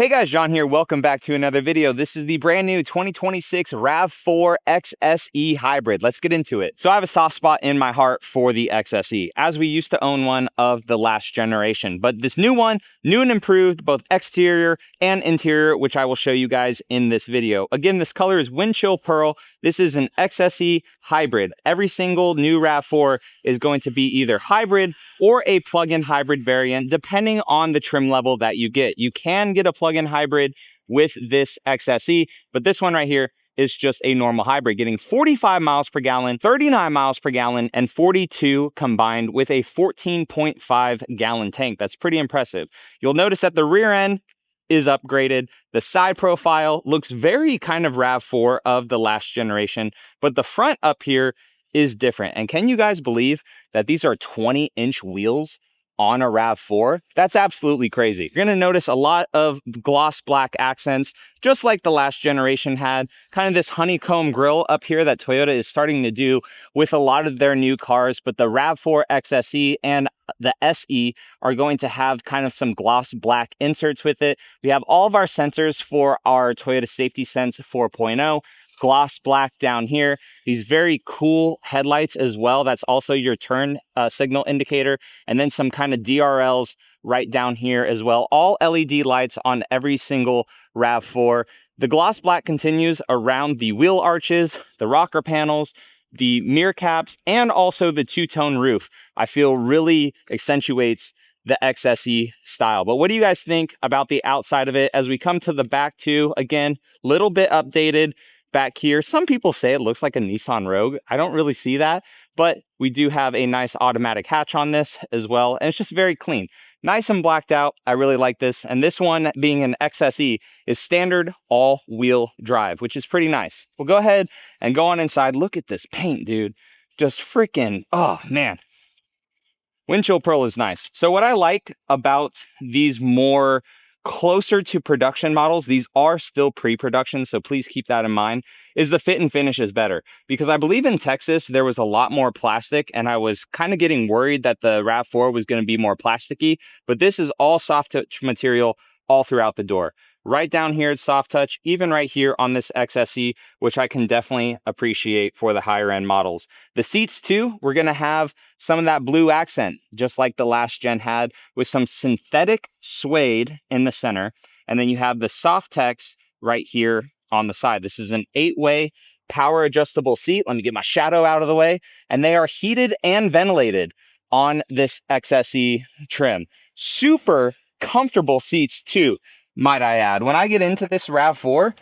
Hey guys, John here. Welcome back to another video. This is the brand new 2026 Rav4 XSE hybrid. Let's get into it. So I have a soft spot in my heart for the XSE, as we used to own one of the last generation. But this new one, new and improved, both exterior and interior, which I will show you guys in this video. Again, this color is Windchill Pearl. This is an XSE hybrid. Every single new Rav4 is going to be either hybrid or a plug-in hybrid variant, depending on the trim level that you get. You can get a plug-in hybrid with this XSE, but this one right here is just a normal hybrid, getting 45 miles per gallon, 39 miles per gallon, and 42 combined with a 14.5 gallon tank. That's pretty impressive. You'll notice that the rear end is upgraded. The side profile looks very kind of Rav4 of the last generation, but the front up here is different. And can you guys believe that these are 20-inch wheels on a Rav4? That's absolutely crazy. You're gonna notice a lot of gloss black accents, just like the last generation had. Kind of this honeycomb grille up here that Toyota is starting to do with a lot of their new cars, but the Rav4 XSE and the SE are going to have kind of some gloss black inserts with it. We have all of our sensors for our Toyota Safety Sense 4.0. Gloss black down here, these very cool headlights as well. That's also your turn signal indicator, and then some kind of DRLs right down here as well. All LED lights on every single Rav4. The gloss black continues around the wheel arches, the rocker panels, the mirror caps, and also the two-tone roof. I feel really accentuates the XSE style. But what do you guys think about the outside of it? As we come to the back too, again, little bit updated. Back here, some people say it looks like a Nissan Rogue. I don't really see that, but we do have a nice automatic hatch on this as well, and it's just very clean. Nice and blacked out. I really like this. And this one, being an XSE, is standard all-wheel drive, which is pretty nice. We'll go ahead and go on inside. Look at this paint, dude. Just freaking, oh man. Windchill Pearl is nice. So what I like about these more closer to production models, these are still pre-production, so please keep that in mind, is the fit and finish is better. Because I believe in Texas, there was a lot more plastic, and I was kind of getting worried that the Rav4 was going to be more plasticky, but this is all soft touch material all throughout the door. Right down here, it's soft touch, even right here on this XSE, which I can definitely appreciate for the higher end models. The seats too, we're gonna have some of that blue accent, just like the last gen had, with some synthetic suede in the center. And then you have the soft text right here on the side. This is an 8-way power adjustable seat. Let me get my shadow out of the way. And they are heated and ventilated on this XSE trim. Super comfortable seats too, might I add. When I get into this Rav4,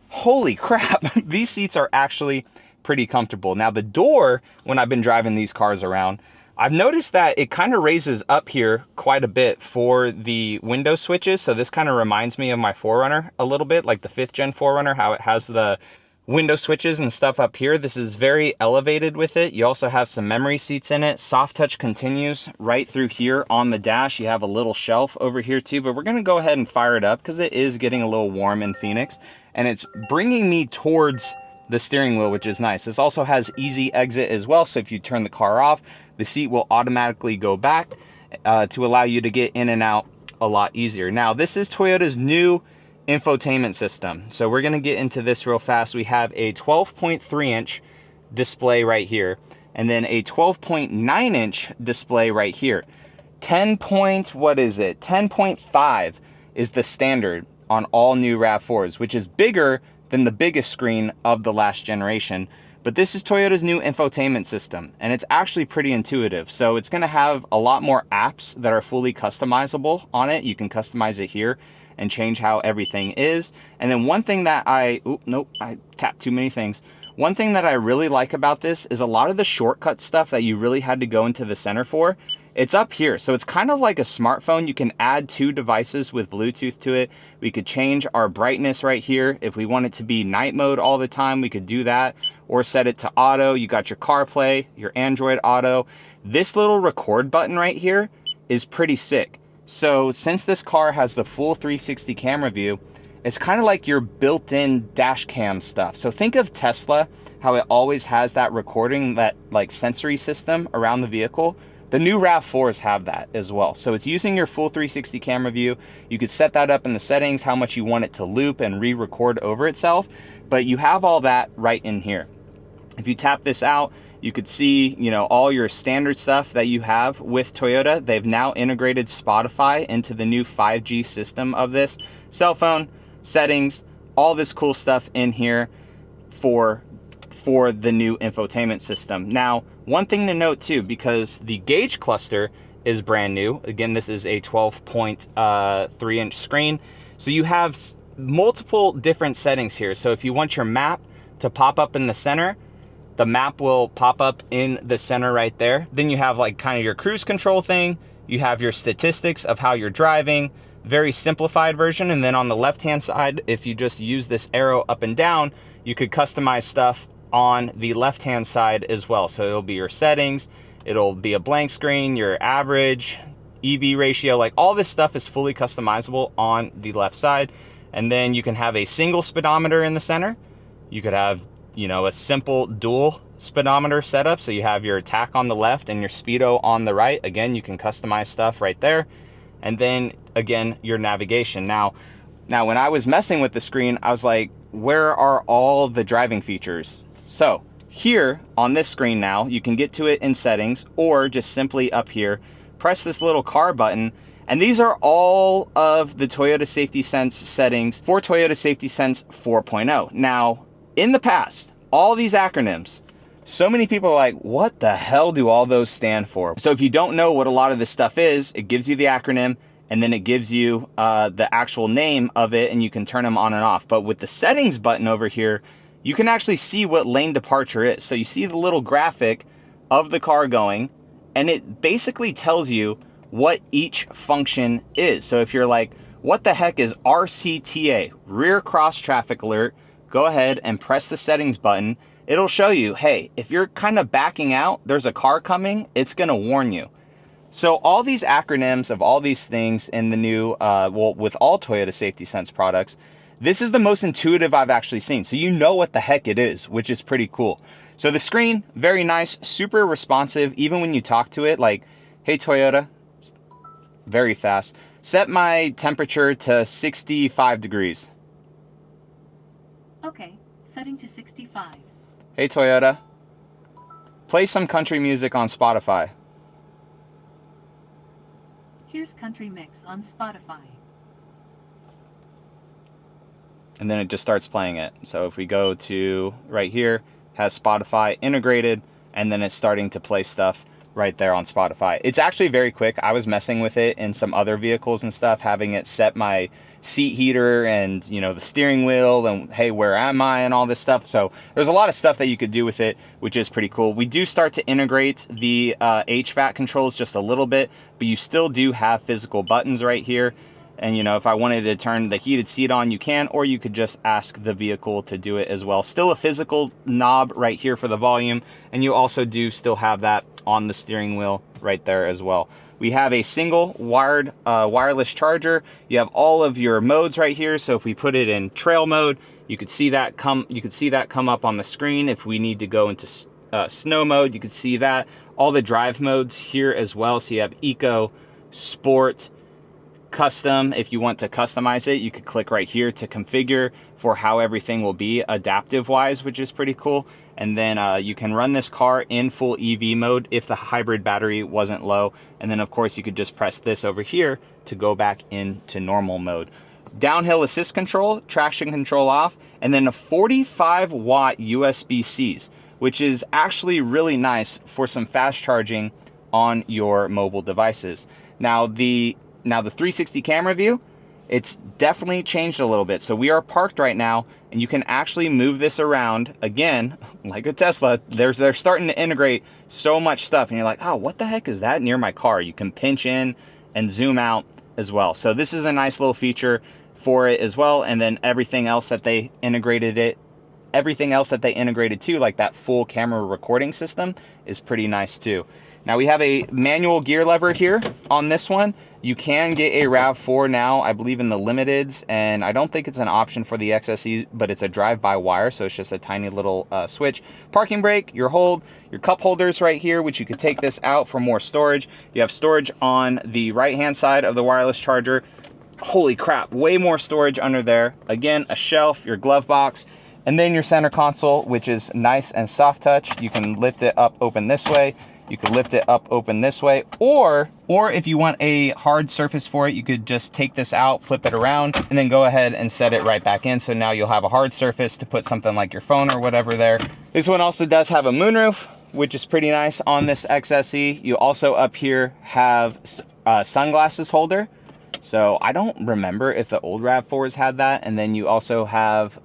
holy crap, these seats are actually pretty comfortable. Now the door, when I've been driving these cars around, I've noticed that it kind of raises up here quite a bit for the window switches. So this kind of reminds me of my 4Runner a little bit, like the 5th gen 4Runner, how it has the window switches and stuff up here. This is very elevated with it. You also have some memory seats in it. Soft touch continues right through here on the dash. You have a little shelf over here too, but we're gonna go ahead and fire it up because it is getting a little warm in Phoenix, and it's bringing me towards the steering wheel, which is nice. This also has easy exit as well, so if you turn the car off, the seat will automatically go back to allow you to get in and out a lot easier. Now, this is Toyota's new infotainment system. So we're gonna get into this real fast. We have a 12.3-inch display right here, and then a 12.9-inch display right here. 10.5 is the standard on all new Rav4s, which is bigger than the biggest screen of the last generation. But this is Toyota's new infotainment system, and it's actually pretty intuitive. So it's gonna have a lot more apps that are fully customizable on it. You can customize it here and change how everything is. And then one thing that I tapped too many things. One thing that I really like about this is a lot of the shortcut stuff that you really had to go into the center for, it's up here. So it's kind of like a smartphone. You can add 2 devices with Bluetooth to it. We could change our brightness right here. If we want it to be night mode all the time, we could do that, or set it to auto. You got your CarPlay, your Android Auto. This little record button right here is pretty sick. So since this car has the full 360 camera view, it's kind of like your built-in dash cam stuff. So think of Tesla, how it always has that recording, that like sensory system around the vehicle. The new RAV4s have that as well. So it's using your full 360 camera view. You could set that up in the settings, how much you want it to loop and re-record over itself, but you have all that right in here. If you tap this out, you could see, you know, all your standard stuff that you have with Toyota. They've now integrated Spotify into the new 5G system of this. Cell phone, settings, all this cool stuff in here for the new infotainment system. Now, one thing to note too, because the gauge cluster is brand new. Again, this is a 12.3 inch screen. So you have multiple different settings here. So if you want your map to pop up in the center, the map will pop up in the center right there. Then you have like kind of your cruise control thing. You have your statistics of how you're driving, very simplified version. And then on the left-hand side, if you just use this arrow up and down, you could customize stuff on the left-hand side as well. So it'll be your settings, it'll be a blank screen, your average, EV ratio, like all this stuff is fully customizable on the left side. And then you can have a single speedometer in the center. You could have, you know, a simple dual speedometer setup. So you have your tach on the left and your speedo on the right. Again, you can customize stuff right there. And then again, your navigation. Now when I was messing with the screen, I was like, where are all the driving features? So here on this screen now, you can get to it in settings, or just simply up here, press this little car button. And these are all of the Toyota Safety Sense settings for Toyota Safety Sense 4.0. Now, in the past, all these acronyms, so many people are like, what the hell do all those stand for? So if you don't know what a lot of this stuff is, it gives you the acronym, and then it gives you the actual name of it, and you can turn them on and off. But with the settings button over here, you can actually see what lane departure is. So you see the little graphic of the car going, and it basically tells you what each function is. So if you're like, what the heck is RCTA, rear cross traffic alert, go ahead and press the settings button. It'll show you, hey, if you're kind of backing out, there's a car coming, it's gonna warn you. So all these acronyms of all these things in the new, well, with all Toyota Safety Sense products, this is the most intuitive I've actually seen. So you know what the heck it is, which is pretty cool. So the screen, very nice, super responsive, even when you talk to it, like, hey Toyota, very fast. Set my temperature to 65 degrees. Okay, setting to 65. Hey Toyota, play some country music on Spotify. Here's country mix on Spotify. And then it just starts playing it. So if we go to right here, has Spotify integrated, and then it's starting to play stuff right there on Spotify. It's actually very quick. I was messing with it in some other vehicles and stuff, having it set my seat heater and, you know, the steering wheel and, hey, where am I, and all this stuff. So there's a lot of stuff that you could do with it, which is pretty cool. We do start to integrate the HVAC controls just a little bit, but you still do have physical buttons right here. And, you know, if I wanted to turn the heated seat on, you can, or you could just ask the vehicle to do it as well. Still a physical knob right here for the volume. And you also do still have that on the steering wheel right there as well. We have a single wired wireless charger. You have all of your modes right here. So if we put it in trail mode, you could see that come up on the screen. If we need to go into snow mode, you could see that. All the drive modes here as well. So you have eco, sport, custom. If you want to customize it, you could click right here to configure for how everything will be adaptive wise, which is pretty cool. And then you can run this car in full EV mode if the hybrid battery wasn't low. And then of course you could just press this over here to go back into normal mode. Downhill assist control, traction control off, and then a 45 watt USB-Cs, which is actually really nice for some fast charging on your mobile devices. Now the 360 camera view, it's definitely changed a little bit. So we are parked right now, and you can actually move this around. Again, like a Tesla, they're starting to integrate so much stuff, and you're like, oh, what the heck is that near my car? You can pinch in and zoom out as well. So this is a nice little feature for it as well. And then everything else that they integrated too, like that full camera recording system, is pretty nice too. Now we have a manual gear lever here on this one. You can get a RAV4 now, I believe in the limiteds, and I don't think it's an option for the XSE, but it's a drive-by-wire, so it's just a tiny little switch. Parking brake, your hold, your cup holders right here, which you could take this out for more storage. You have storage on the right-hand side of the wireless charger. Holy crap, way more storage under there. Again, a shelf, your glove box, and then your center console, which is nice and soft touch. You can lift it up, open this way. You could lift it up, open this way, or if you want a hard surface for it, you could just take this out, flip it around, and then go ahead and set it right back in. So now you'll have a hard surface to put something like your phone or whatever there. This one also does have a moonroof, which is pretty nice on this XSE. You also up here have a sunglasses holder. So I don't remember if the old RAV4s had that. And then you also have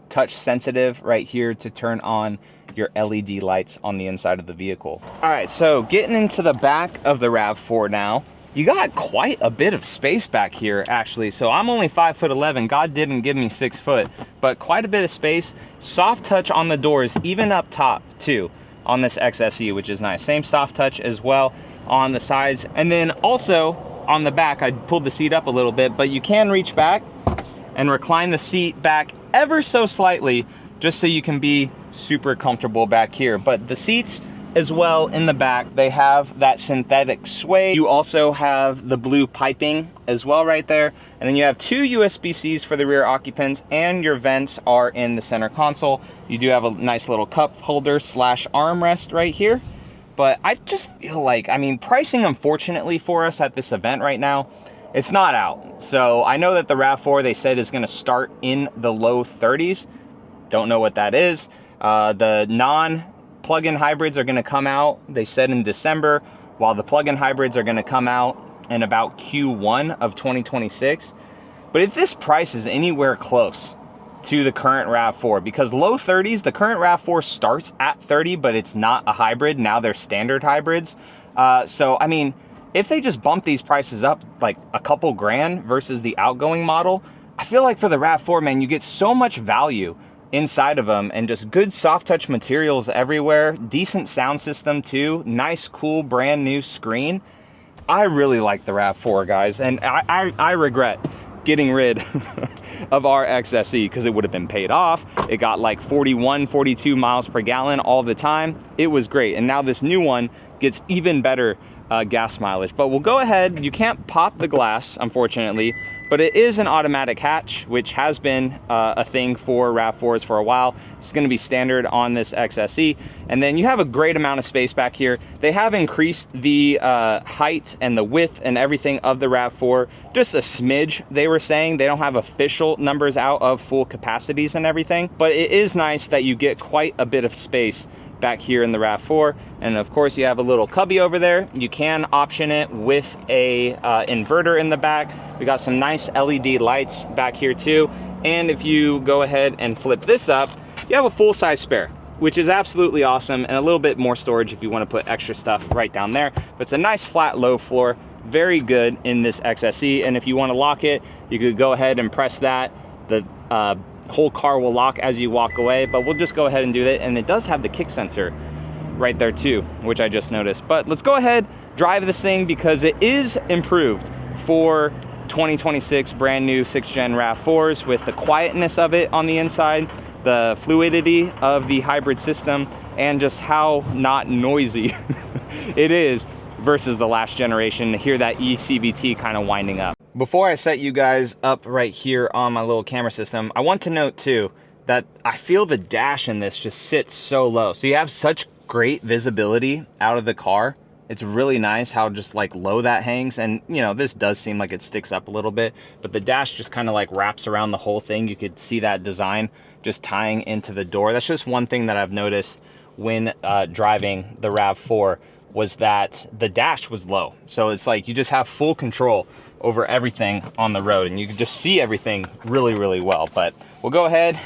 touch sensitive right here to turn on your LED lights on the inside of the vehicle. All right, so getting into the back of the RAV4 now, you got quite a bit of space back here actually. So I'm only 5'11", God didn't give me 6 foot, but quite a bit of space. Soft touch on the doors, even up top too, on this XSE, which is nice. Same soft touch as well on the sides. And then also on the back, I pulled the seat up a little bit, but you can reach back and recline the seat back ever so slightly, just so you can be super comfortable back here. But the seats as well in the back, they have that synthetic suede. You also have the blue piping as well right there. And then you have 2 USB-Cs for the rear occupants, and your vents are in the center console. You do have a nice little cup holder slash armrest right here. But I just feel like, I mean, pricing unfortunately for us at this event right now, it's not out. So I know that the RAV4 they said is gonna start in the low 30s. Don't know what that is. The non-plug-in hybrids are gonna come out, they said in December, while the plug-in hybrids are gonna come out in about Q1 of 2026. But if this price is anywhere close to the current RAV4, because low 30s, the current RAV4 starts at 30, but it's not a hybrid. Now they're standard hybrids. So, I mean, if they just bump these prices up like a couple grand versus the outgoing model, I feel like for the RAV4, man, you get so much value inside of them, and just good soft touch materials everywhere, decent sound system too, nice cool brand new screen. I really like the RAV4, guys, and I regret getting rid of our XSE because it would have been paid off. It got like 41, 42 miles per gallon all the time. It was great, and now this new one gets even better gas mileage. But we'll go ahead, you can't pop the glass unfortunately, but it is an automatic hatch, which has been a thing for RAV4s for a while. It's gonna be standard on this XSE. And then you have a great amount of space back here. They have increased the height and the width and everything of the RAV4, just a smidge, they were saying. They don't have official numbers out of full capacities and everything, but it is nice that you get quite a bit of space back here in the RAV4. And of course you have a little cubby over there. You can option it with a inverter in the back. We got some nice LED lights back here too. And if you go ahead and flip this up, you have a full-size spare, which is absolutely awesome, and a little bit more storage if you want to put extra stuff right down there. But it's a nice flat low floor, very good in this XSE. And if you want to lock it, you could go ahead and press that. The whole car will lock as you walk away, but we'll just go ahead and do that. And it does have the kick sensor right there too, which I just noticed. But let's go ahead, drive this thing, because it is improved for 2026 brand new 6th gen RAV4s, with the quietness of it on the inside, the fluidity of the hybrid system, and just how not noisy it is versus the last generation. To hear that eCVT kind of winding up. Before I set you guys up right here on my little camera system, I want to note too that I feel the dash in this just sits so low. So you have such great visibility out of the car. It's really nice how just like low that hangs. And you know, this does seem like it sticks up a little bit, but the dash just kind of like wraps around the whole thing. You could see that design just tying into the door. That's just one thing that I've noticed when driving the RAV4, was that the dash was low. So it's like you just have full control over everything on the road, and you can just see everything really, really well. But we'll go ahead,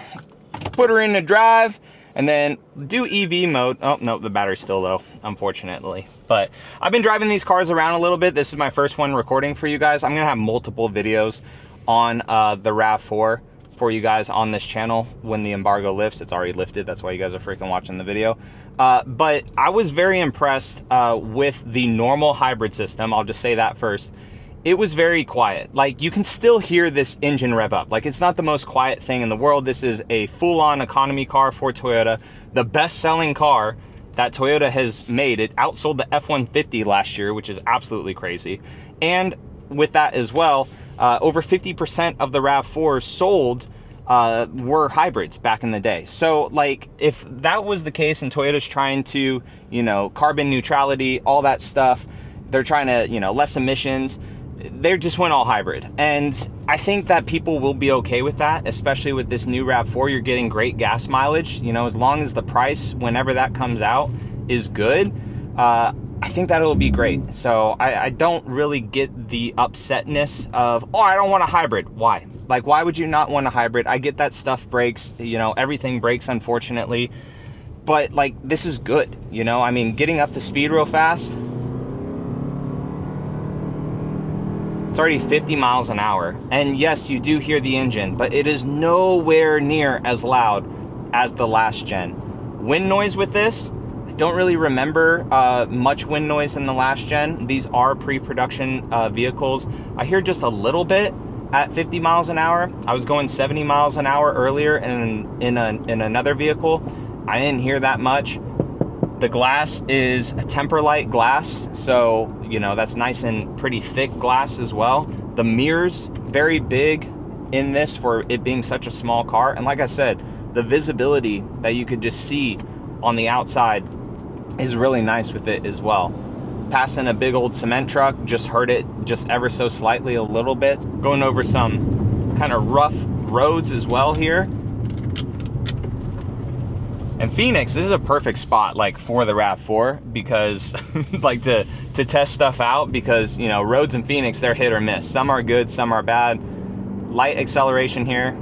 put her into drive, and then do EV mode. Oh, no, the battery's still low, unfortunately. But I've been driving these cars around a little bit. This is my first one recording for you guys. I'm gonna have multiple videos on the RAV4, for you guys on this channel when the embargo lifts. It's already lifted, that's why you guys are freaking watching the video. But I was very impressed with the normal hybrid system. I'll just say that first. It was very quiet. Like, you can still hear this engine rev up. Like, it's not the most quiet thing in the world. This is a full-on economy car for Toyota, the best-selling car that Toyota has made. It outsold the F-150 last year, which is absolutely crazy. And with that as well, over 50% of the RAV4 sold were hybrids back in the day. So, like, if that was the case and Toyota's trying to, you know, carbon neutrality, all that stuff, they're trying to, you know, less emissions, they just went all hybrid. And I think that people will be okay with that, especially with this new RAV4. You're getting great gas mileage, you know, as long as the price, whenever that comes out, is good. I think that it'll be great. So I don't really get the upsetness of, oh, I don't want a hybrid. Why? Like, why would you not want a hybrid? I get that stuff breaks, you know, everything breaks, unfortunately. But, like, this is good, you know? I mean, getting up to speed real fast, it's already 50 miles an hour. And yes, you do hear the engine, but it is nowhere near as loud as the last gen. Wind noise with this, I don't really remember much wind noise in the last gen. These are pre-production vehicles. I hear just a little bit at 50 miles an hour. I was going 70 miles an hour earlier in another vehicle. I didn't hear that much. The glass is a temper-light glass, so, you know, that's nice and pretty thick glass as well. The mirrors, very big in this for it being such a small car. And like I said, the visibility that you could just see on the outside is really nice with it as well. Passing a big old cement truck, just heard it just ever so slightly a little bit. Going over some kind of rough roads as well here. And Phoenix, this is a perfect spot, like, for the RAV4, because like to test stuff out, because, you know, roads in Phoenix, they're hit or miss. Some are good, some are bad. Light acceleration here.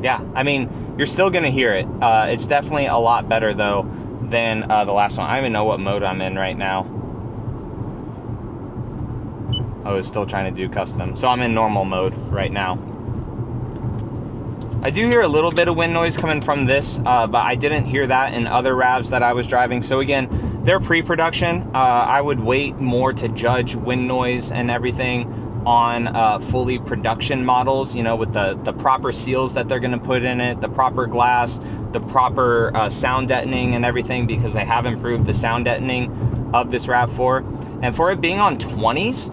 Yeah, I mean, you're still gonna hear it. It's definitely a lot better though than the last one. I don't even know what mode I'm in right now. I was still trying to do custom. So I'm in normal mode right now. I do hear a little bit of wind noise coming from this, but I didn't hear that in other RAVs that I was driving. So again, they're pre-production. I would wait more to judge wind noise and everything on fully production models, you know, with the proper seals that they're gonna put in it, the proper glass, the proper sound deadening and everything, because they have improved the sound deadening of this RAV4. And for it being on 20s,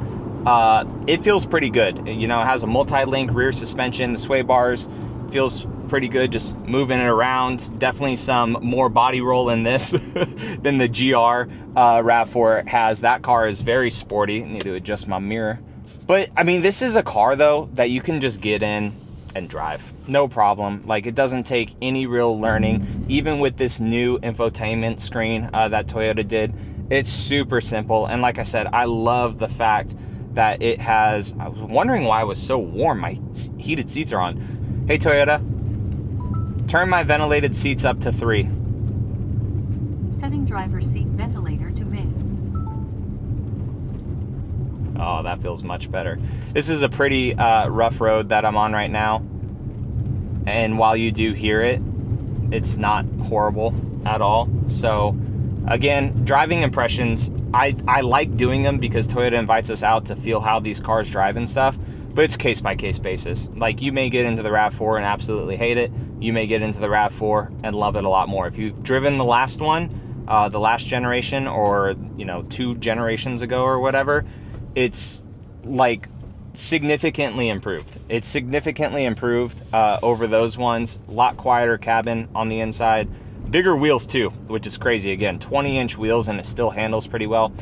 it feels pretty good. You know, it has a multi-link rear suspension, the sway bars, feels pretty good just moving it around. Definitely some more body roll in this than the GR RAV4 has. That car is very sporty. I need to adjust my mirror. But I mean, this is a car though that you can just get in and drive, no problem. Like, it doesn't take any real learning. Even with this new infotainment screen that Toyota did, it's super simple. And like I said, I love the fact that it has, I was wondering why it was so warm. My heated seats are on. Hey Toyota, turn my ventilated seats up to 3. Setting driver's seat ventilator to mid. Oh, that feels much better. This is a pretty rough road that I'm on right now. And while you do hear it, it's not horrible at all. So again, driving impressions, I like doing them because Toyota invites us out to feel how these cars drive and stuff. But it's case-by-case basis. Like, you may get into the RAV4 and absolutely hate it. You may get into the RAV4 and love it a lot more. If you've driven the last one, the last generation, or, you know, 2 generations ago or whatever, it's, like, significantly improved. It's significantly improved over those ones. A lot quieter cabin on the inside. Bigger wheels, too, which is crazy. Again, 20-inch wheels, and it still handles pretty well.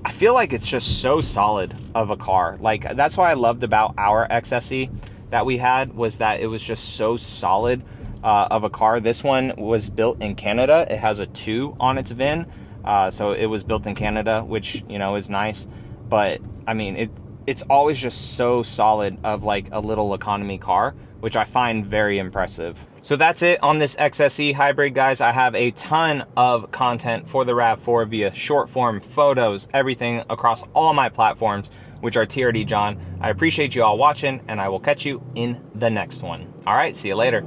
I feel like it's just so solid of a car. Like, that's what I loved about our XSE that we had, was that it was just so solid of a car. This one was built in Canada. It has a 2 on its VIN, so it was built in Canada, which, you know, is nice. But I mean, it's always just so solid of like a little economy car, which I find very impressive. So that's it on this XSE hybrid, guys. I have a ton of content for the RAV4 via short form, photos, everything across all my platforms which are TRD John. I appreciate you all watching, and I will catch you in the next one. All right, see you later.